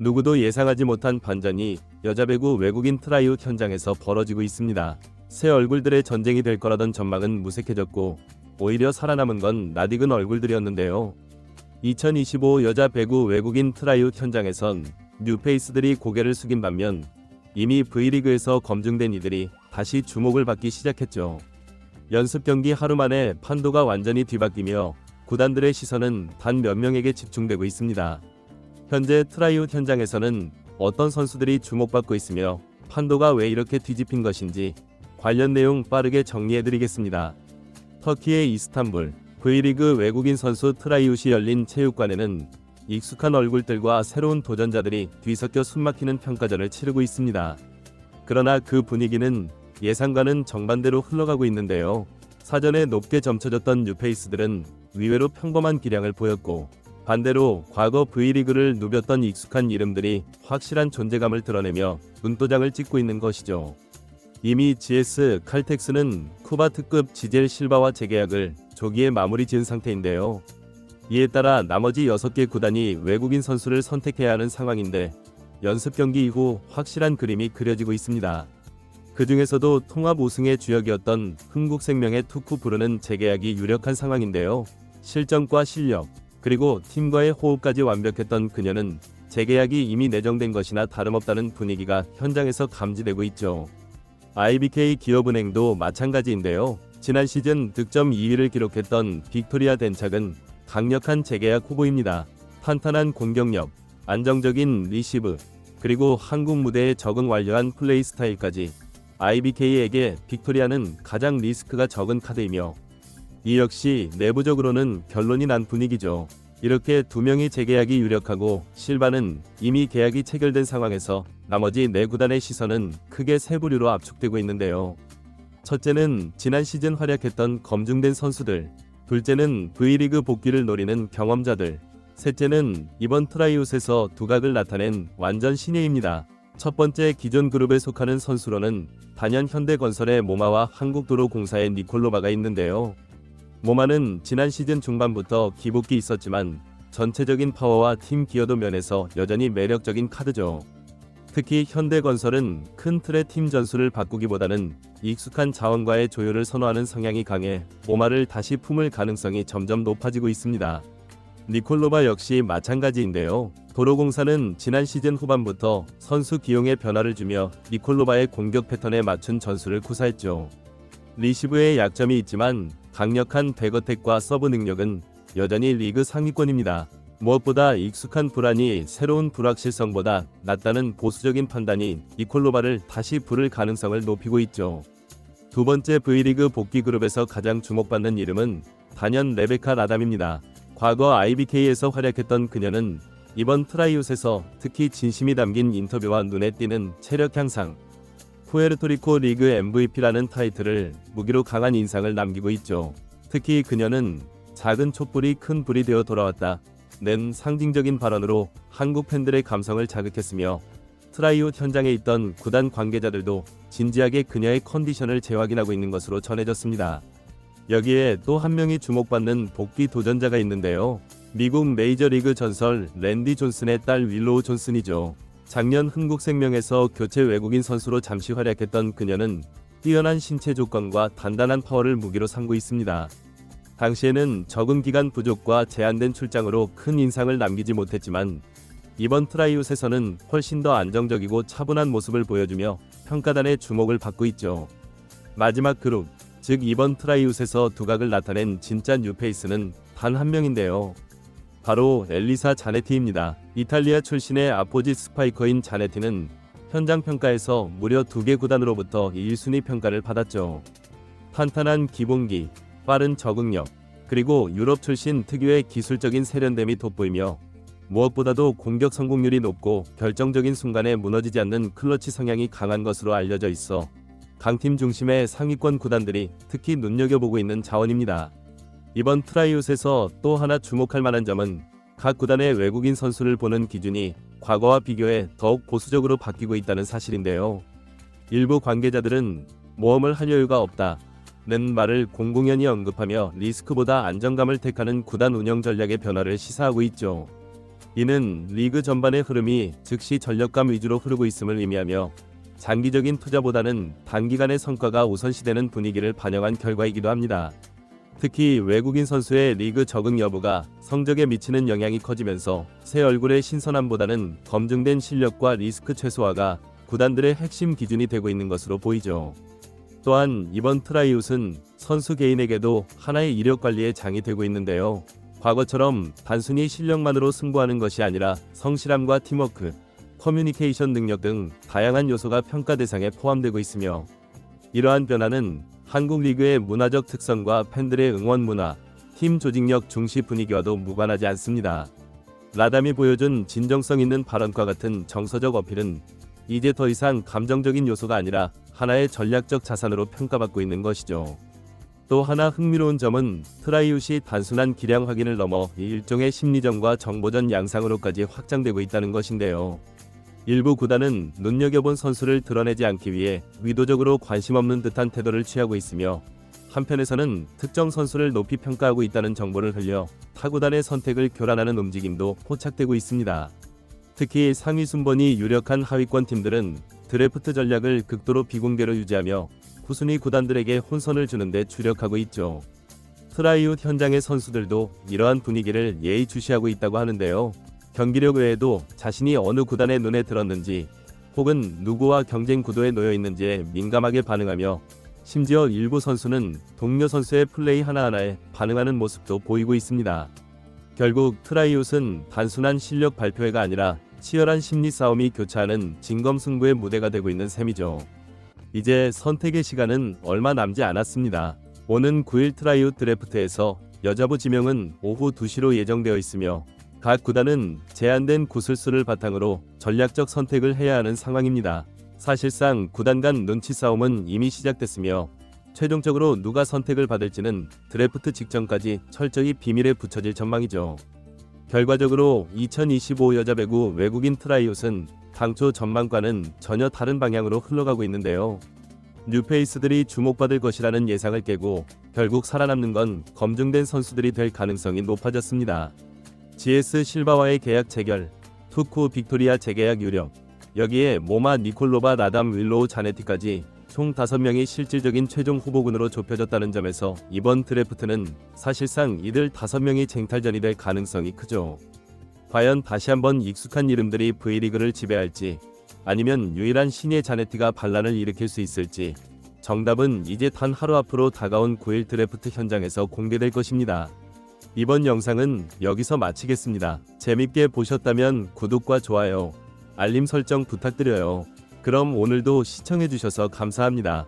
누구도 예상하지 못한 반전이 여자 배구 외국인 트라이웃 현장에서 벌어지고 있습니다. 새 얼굴들의 전쟁이 될 거라던 전망은 무색해졌고 오히려 살아남은 건 낯익은 얼굴들이었는데요. 2025 여자 배구 외국인 트라이웃 현장에선 뉴페이스들이 고개를 숙인 반면 이미 V리그에서 검증된 이들이 다시 주목을 받기 시작했죠. 연습 경기 하루 만에 판도가 완전히 뒤바뀌며 구단들의 시선은 단 몇 명에게 집중되고 있습니다. 현재 트라이웃 현장에서는 어떤 선수들이 주목받고 있으며 판도가 왜 이렇게 뒤집힌 것인지 관련 내용 빠르게 정리해드리겠습니다. 터키의 이스탄불 V리그 외국인 선수 트라이웃이 열린 체육관에는 익숙한 얼굴들과 새로운 도전자들이 뒤섞여 숨막히는 평가전을 치르고 있습니다. 그러나 그 분위기는 예상과는 정반대로 흘러가고 있는데요. 사전에 높게 점쳐졌던 뉴페이스들은 의외로 평범한 기량을 보였고 반대로 과거 V리그를 누볐던 익숙한 이름들이 확실한 존재감을 드러내며 눈도장을 찍고 있는 것이죠. 이미 GS 칼텍스는 쿠바 특급 지젤 실바와 재계약을 조기에 마무리 지은 상태인데요. 이에 따라 나머지 6개 구단이 외국인 선수를 선택해야 하는 상황인데 연습 경기 이후 확실한 그림이 그려지고 있습니다. 그 중에서도 통합 우승의 주역이었던 흥국생명의 투쿠 부르는 재계약이 유력한 상황인데요. 실점과 실력, 그리고 팀과의 호흡까지 완벽했던 그녀는 재계약이 이미 내정된 것이나 다름없다는 분위기가 현장에서 감지되고 있죠. IBK 기업은행도 마찬가지인데요. 지난 시즌 득점 2위를 기록했던 빅토리아 덴착은 강력한 재계약 후보입니다. 탄탄한 공격력, 안정적인 리시브, 그리고 한국 무대에 적응 완료한 플레이 스타일까지 IBK에게 빅토리아는 가장 리스크가 적은 카드이며 이 역시 내부적으로는 결론이 난 분위기죠. 이렇게 두 명이 재계약이 유력하고 실바는 이미 계약이 체결된 상황에서 나머지 4구단의 시선은 크게 세 부류로 압축되고 있는데요. 첫째는 지난 시즌 활약했던 검증된 선수들, 둘째는 V리그 복귀를 노리는 경험자들, 셋째는 이번 트라이웃에서 두각을 나타낸 완전 신예입니다. 첫 번째 기존 그룹에 속하는 선수로는 단연 현대건설의 모마와 한국도로공사의 니콜로바가 있는데요. 모마는 지난 시즌 중반부터 기복이 있었지만 전체적인 파워와 팀 기여도 면에서 여전히 매력적인 카드죠. 특히 현대건설은 큰 틀의 팀 전술을 바꾸기보다는 익숙한 자원과의 조율을 선호하는 성향이 강해 모마를 다시 품을 가능성이 점점 높아지고 있습니다. 니콜로바 역시 마찬가지인데요. 도로공사는 지난 시즌 후반부터 선수 기용에 변화를 주며 니콜로바의 공격 패턴에 맞춘 전술을 구사했죠. 리시브에 약점이 있지만 강력한 백어택과 서브 능력은 여전히 리그 상위권입니다. 무엇보다 익숙한 불안이 새로운 불확실성보다 낫다는 보수적인 판단이 니콜로바를 다시 부를 가능성을 높이고 있죠. 두 번째 V리그 복귀 그룹에서 가장 주목받는 이름은 단연 레베카 라담입니다. 과거 IBK에서 활약했던 그녀는 이번 트라이웃에서 특히 진심이 담긴 인터뷰와 눈에 띄는 체력 향상, 푸에르토리코 리그 MVP라는 타이틀을 무기로 강한 인상을 남기고 있죠. 특히 그녀는 작은 촛불이 큰 불이 되어 돌아왔다 는 상징적인 발언으로 한국 팬들의 감성을 자극했으며 트라이웃 현장에 있던 구단 관계자들도 진지하게 그녀의 컨디션을 재확인하고 있는 것으로 전해졌습니다. 여기에 또 한 명이 주목받는 복귀 도전자가 있는데요. 미국 메이저리그 전설 랜디 존슨의 딸 윌로우 존슨이죠. 작년 흥국생명에서 교체 외국인 선수로 잠시 활약했던 그녀는 뛰어난 신체 조건과 단단한 파워를 무기로 삼고 있습니다. 당시에는 적응 기간 부족과 제한된 출장으로 큰 인상을 남기지 못했지만 이번 트라이웃에서는 훨씬 더 안정적이고 차분한 모습을 보여주며 평가단의 주목을 받고 있죠. 마지막 그룹, 즉 이번 트라이웃에서 두각을 나타낸 진짜 뉴페이스는 단 한 명인데요. 바로 엘리사 자네티입니다. 이탈리아 출신의 아포지 스파이커인 자네티는 현장 평가에서 무려 2개 구단으로부터 1순위 평가를 받았죠. 탄탄한 기본기, 빠른 적응력, 그리고 유럽 출신 특유의 기술적인 세련됨이 돋보이며 무엇보다도 공격 성공률이 높고 결정적인 순간에 무너지지 않는 클러치 성향이 강한 것으로 알려져 있어 강팀 중심의 상위권 구단들이 특히 눈여겨보고 있는 자원입니다. 이번 트라이웃에서 또 하나 주목할 만한 점은 각 구단의 외국인 선수를 보는 기준이 과거와 비교해 더욱 보수적으로 바뀌고 있다는 사실인데요. 일부 관계자들은 모험을 할 여유가 없다는 말을 공공연히 언급하며 리스크보다 안정감을 택하는 구단 운영 전략의 변화를 시사하고 있죠. 이는 리그 전반의 흐름이 즉시 전력감 위주로 흐르고 있음을 의미하며 장기적인 투자보다는 단기간의 성과가 우선시되는 분위기를 반영한 결과이기도 합니다. 특히 외국인 선수의 리그 적응 여부가 성적에 미치는 영향이 커지면서 새 얼굴의 신선함보다는 검증된 실력과 리스크 최소화가 구단들의 핵심 기준이 되고 있는 것으로 보이죠. 또한 이번 트라이웃은 선수 개인에게도 하나의 이력 관리의 장이 되고 있는데요. 과거처럼 단순히 실력만으로 승부하는 것이 아니라 성실함과 팀워크, 커뮤니케이션 능력 등 다양한 요소가 평가 대상에 포함되고 있으며, 이러한 변화는 한국 리그의 문화적 특성과 팬들의 응원 문화, 팀 조직력 중시 분위기와도 무관하지 않습니다. 라담이 보여준 진정성 있는 발언과 같은 정서적 어필은 이제 더 이상 감정적인 요소가 아니라 하나의 전략적 자산으로 평가받고 있는 것이죠. 또 하나 흥미로운 점은 트라이웃이 단순한 기량 확인을 넘어 일종의 심리전과 정보전 양상으로까지 확장되고 있다는 것인데요. 일부 구단은 눈여겨본 선수를 드러내지 않기 위해 의도적으로 관심 없는 듯한 태도를 취하고 있으며, 한편에서는 특정 선수를 높이 평가하고 있다는 정보를 흘려 타구단의 선택을 교란하는 움직임도 포착되고 있습니다. 특히 상위 순번이 유력한 하위권 팀들은 드래프트 전략을 극도로 비공개로 유지하며 후순위 구단들에게 혼선을 주는 데 주력하고 있죠. 트라이웃 현장의 선수들도 이러한 분위기를 예의주시하고 있다고 하는데요. 경기력 외에도 자신이 어느 구단의 눈에 들었는지 혹은 누구와 경쟁 구도에 놓여 있는지에 민감하게 반응하며, 심지어 일부 선수는 동료 선수의 플레이 하나하나에 반응하는 모습도 보이고 있습니다. 결국 트라이웃은 단순한 실력 발표회가 아니라 치열한 심리 싸움이 교차하는 진검승부의 무대가 되고 있는 셈이죠. 이제 선택의 시간은 얼마 남지 않았습니다. 오는 9일 트라이웃 드래프트에서 여자부 지명은 오후 2시로 예정되어 있으며, 각 구단은 제한된 구술수를 바탕으로 전략적 선택을 해야 하는 상황입니다. 사실상 구단 간 눈치 싸움은 이미 시작됐으며, 최종적으로 누가 선택을 받을지는 드래프트 직전까지 철저히 비밀에 붙여질 전망이죠. 결과적으로 2025 여자 배구 외국인 트라이웃은 당초 전망과는 전혀 다른 방향으로 흘러가고 있는데요. 뉴페이스들이 주목받을 것이라는 예상을 깨고 결국 살아남는 건 검증된 선수들이 될 가능성이 높아졌습니다. GS 실바와의 계약 체결, 투쿠 빅토리아 재계약 유력, 여기에 모마 니콜로바 라담 윌로우 자네티까지 총 5명이 실질적인 최종 후보군으로 좁혀졌다는 점에서 이번 드래프트는 사실상 이들 5명이 쟁탈전이 될 가능성이 크죠. 과연 다시 한번 익숙한 이름들이 V리그를 지배할지, 아니면 유일한 신예 자네티가 반란을 일으킬 수 있을지, 정답은 이제 단 하루 앞으로 다가온 9일 드래프트 현장에서 공개될 것입니다. 이번 영상은 여기서 마치겠습니다. 재밌게 보셨다면 구독과 좋아요, 알림 설정 부탁드려요. 그럼 오늘도 시청해주셔서 감사합니다.